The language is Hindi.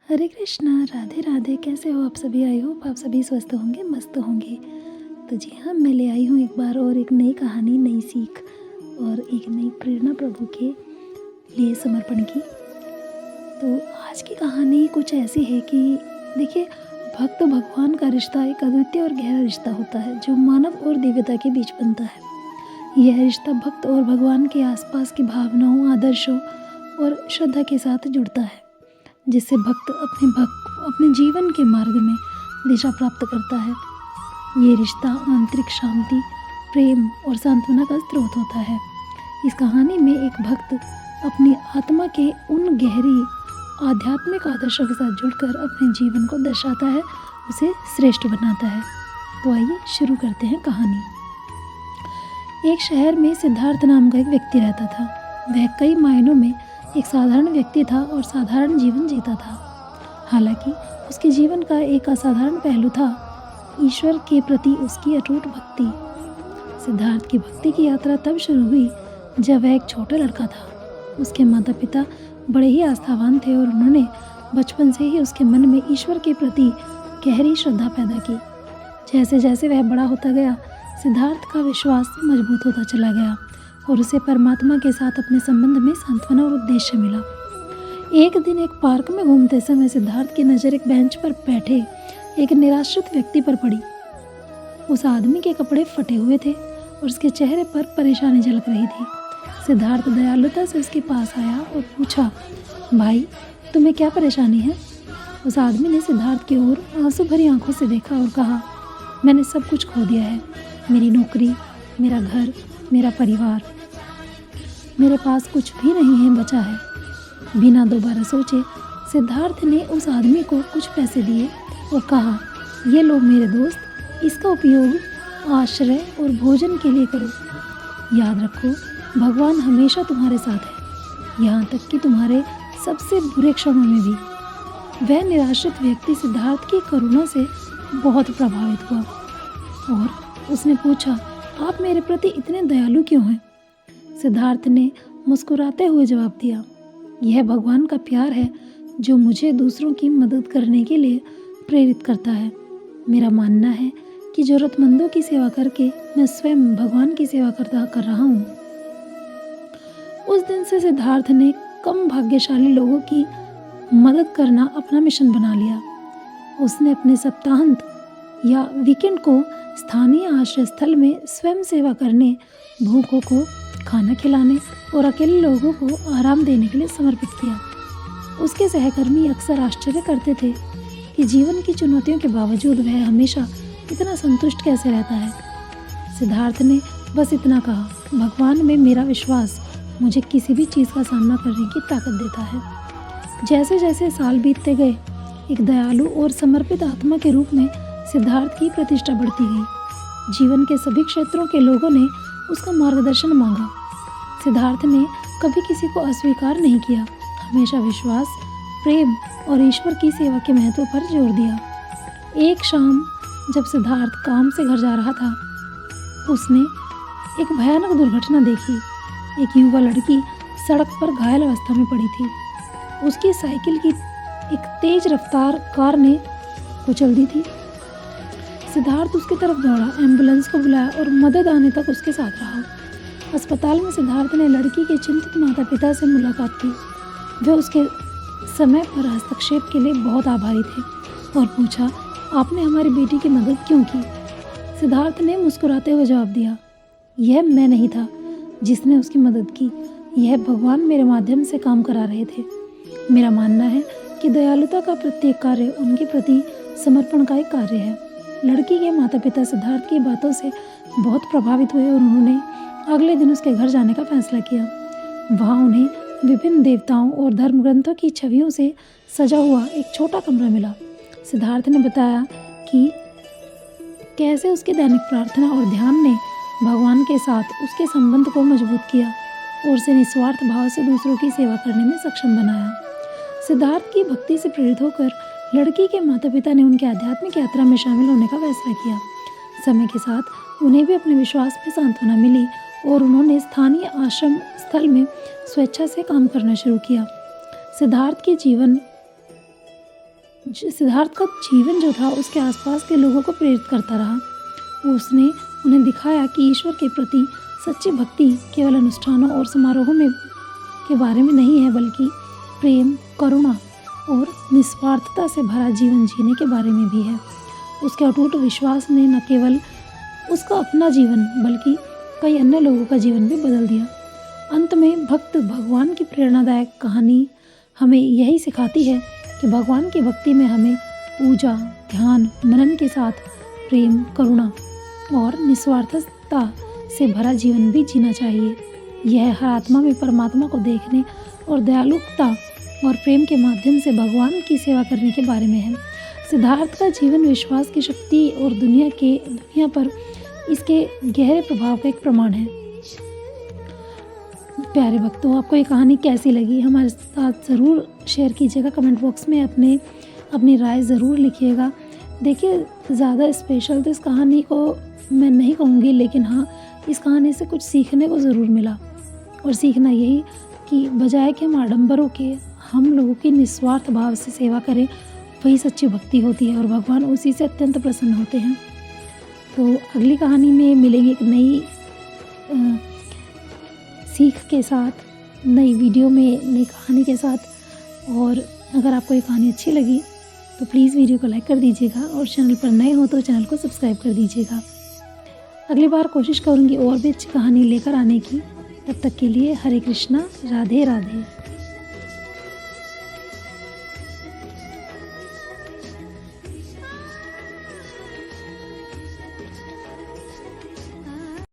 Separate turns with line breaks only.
हरे कृष्णा, राधे राधे। कैसे हो आप सभी? आई होप आप सभी स्वस्थ होंगे, मस्त होंगे। तो जी हाँ, मैं ले आई हूँ एक बार और एक नई कहानी, नई सीख और एक नई प्रेरणा प्रभु के लिए समर्पण की। तो आज की कहानी कुछ ऐसी है कि देखिए, भक्त भगवान का रिश्ता एक अद्वितीय और गहरा रिश्ता होता है जो मानव और दिव्यता के बीच बनता है। यह रिश्ता भक्त और भगवान के आसपास की भावनाओं, आदर्शों और श्रद्धा के साथ जुड़ता है, जिससे भक्त अपने जीवन के मार्ग में दिशा प्राप्त करता है। ये रिश्ता आंतरिक शांति, प्रेम और सांत्वना का स्रोत होता है। इस कहानी में एक भक्त अपनी आत्मा के उन गहरी आध्यात्मिक आदर्शों के साथ जुड़कर अपने जीवन को दर्शाता है, उसे श्रेष्ठ बनाता है। तो आइए शुरू करते हैं कहानी। एक शहर में सिद्धार्थ नाम का एक व्यक्ति रहता था। वह कई मायनों में एक साधारण व्यक्ति था और साधारण जीवन जीता था। हालांकि उसके जीवन का एक असाधारण पहलू था, ईश्वर के प्रति उसकी अटूट भक्ति। सिद्धार्थ की भक्ति की यात्रा तब शुरू हुई जब वह एक छोटा लड़का था। उसके माता पिता बड़े ही आस्थावान थे और उन्होंने बचपन से ही उसके मन में ईश्वर के प्रति गहरी श्रद्धा पैदा की। जैसे जैसे वह बड़ा होता गया, सिद्धार्थ का विश्वास मजबूत होता चला गया और उसे परमात्मा के साथ अपने संबंध में सांत्वना और उद्देश्य मिला। एक दिन एक पार्क में घूमते समय सिद्धार्थ की नज़र एक बेंच पर बैठे एक निराश्रित व्यक्ति पर पड़ी। उस आदमी के कपड़े फटे हुए थे और उसके चेहरे पर परेशानी झलक रही थी। सिद्धार्थ दयालुता से उसके पास आया और पूछा, भाई, तुम्हें क्या परेशानी है? उस आदमी ने सिद्धार्थ की ओर आंसू भरी आंखों से देखा और कहा, मैंने सब कुछ खो दिया है। मेरी नौकरी, मेरा घर, मेरा परिवार, मेरे पास कुछ भी नहीं है बचा है। बिना दोबारा सोचे सिद्धार्थ ने उस आदमी को कुछ पैसे दिए और कहा, ये लो मेरे दोस्त, इसका उपयोग आश्रय और भोजन के लिए करो। याद रखो, भगवान हमेशा तुम्हारे साथ है, यहाँ तक कि तुम्हारे सबसे बुरे क्षणों में भी। वह निराश्रित व्यक्ति सिद्धार्थ की करुणा से बहुत प्रभावित हुआ और उसने पूछा, आप मेरे प्रति इतने दयालु क्यों हैं? सिद्धार्थ ने मुस्कुराते हुए जवाब दिया, यह भगवान का प्यार है जो मुझे दूसरों की मदद करने के लिए प्रेरित करता है। मेरा मानना है कि जरूरतमंदों की सेवा करके मैं स्वयं भगवान की सेवा कर रहा हूँ। उस दिन से सिद्धार्थ ने कम भाग्यशाली लोगों की मदद करना अपना मिशन बना लिया। उसने अपने सप्ताहांत या वीकेंड को स्थानीय आश्रय स्थल में स्वयं सेवा करने, भूखों को खाना खिलाने और अकेले लोगों को आराम देने के लिए समर्पित किया। उसके सहकर्मी अक्सर आश्चर्य करते थे कि जीवन की चुनौतियों के बावजूद वह हमेशा इतना संतुष्ट कैसे रहता है। सिद्धार्थ ने बस इतना कहा, भगवान में मेरा विश्वास मुझे किसी भी चीज़ का सामना करने की ताकत देता है। जैसे जैसे साल बीतते गए, एक दयालु और समर्पित आत्मा के रूप में सिद्धार्थ की प्रतिष्ठा बढ़ती गई। जीवन के सभी क्षेत्रों के लोगों ने उसका मार्गदर्शन मांगा। सिद्धार्थ ने कभी किसी को अस्वीकार नहीं किया, हमेशा विश्वास, प्रेम और ईश्वर की सेवा के महत्व पर जोर दिया। एक शाम जब सिद्धार्थ काम से घर जा रहा था, उसने एक भयानक दुर्घटना देखी। एक युवा लड़की सड़क पर घायल अवस्था में पड़ी थी। उसकी साइकिल की एक तेज रफ्तार कार ने कुचल दी थी। सिद्धार्थ उसकी तरफ दौड़ा, एम्बुलेंस को बुलाया और मदद आने तक उसके साथ रहा। अस्पताल में सिद्धार्थ ने लड़की के चिंतित माता पिता से मुलाकात की। वे उसके समय पर हस्तक्षेप के लिए बहुत आभारी थे और पूछा, आपने हमारी बेटी की मदद क्यों की? सिद्धार्थ ने मुस्कुराते हुए जवाब दिया, यह मैं नहीं था जिसने उसकी मदद की, यह भगवान मेरे माध्यम से काम करा रहे थे। मेरा मानना है कि दयालुता का प्रत्येक कार्य उनके प्रति समर्पण का एक कार्य है। लड़की के माता पिता सिद्धार्थ की बातों से बहुत प्रभावित हुए और उन्होंने अगले दिन उसके घर जाने का फैसला किया। वहाँ उन्हें विभिन्न देवताओं और धर्म ग्रंथों की छवियों से सजा हुआ एक छोटा कमरा मिला। सिद्धार्थ ने बताया कि कैसे उसकी दैनिक प्रार्थना और ध्यान ने भगवान के साथ उसके संबंध को मजबूत किया और उसे निस्वार्थ भाव से दूसरों की सेवा करने में सक्षम बनाया। सिद्धार्थ की भक्ति से प्रेरित होकर लड़की के माता पिता ने उनकी आध्यात्मिक यात्रा में शामिल होने का फैसला किया। समय के साथ उन्हें भी अपने विश्वास में सांत्वना मिली और उन्होंने स्थानीय आश्रम स्थल में स्वेच्छा से काम करना शुरू किया। सिद्धार्थ के जीवन सिद्धार्थ का जीवन जो था उसके आसपास के लोगों को प्रेरित करता रहा। उसने उन्हें दिखाया कि ईश्वर के प्रति सच्ची भक्ति केवल अनुष्ठानों और समारोहों में के बारे में नहीं है, बल्कि प्रेम, करुणा और निस्वार्थता से भरा जीवन जीने के बारे में भी है। उसके अटूट विश्वास ने न केवल उसका अपना जीवन बल्कि कई अन्य लोगों का जीवन भी बदल दिया। अंत में भक्त भगवान की प्रेरणादायक कहानी हमें यही सिखाती है कि भगवान की भक्ति में हमें पूजा, ध्यान, मनन के साथ प्रेम, करुणा और निस्वार्थता से भरा जीवन भी जीना चाहिए। यह हर आत्मा में परमात्मा को देखने और दयालुता और प्रेम के माध्यम से भगवान की सेवा करने के बारे में है। सिद्धार्थ का जीवन विश्वास की शक्ति और दुनिया पर इसके गहरे प्रभाव का एक प्रमाण है। प्यारे भक्तों, आपको ये कहानी कैसी लगी हमारे साथ ज़रूर शेयर कीजिएगा। कमेंट बॉक्स में अपनी राय ज़रूर लिखिएगा। देखिए, ज़्यादा स्पेशल तो इस कहानी को मैं नहीं कहूँगी, लेकिन हाँ, इस कहानी से कुछ सीखने को ज़रूर मिला। और सीखना यही कि बजाय कि हम आडंबरों के, हम लोगों की निस्वार्थ भाव से सेवा करें, वही सच्ची भक्ति होती है और भगवान उसी से अत्यंत प्रसन्न होते हैं। तो अगली कहानी में मिलेंगे एक नई सीख के साथ, नई वीडियो में, नई कहानी के साथ। और अगर आपको ये कहानी अच्छी लगी तो प्लीज़ वीडियो को लाइक कर दीजिएगा और चैनल पर नए हो तो चैनल को सब्सक्राइब कर दीजिएगा। अगली बार कोशिश करूँगी और भी अच्छी कहानी लेकर आने की। तब तक के लिए हरे कृष्णा, राधे राधे।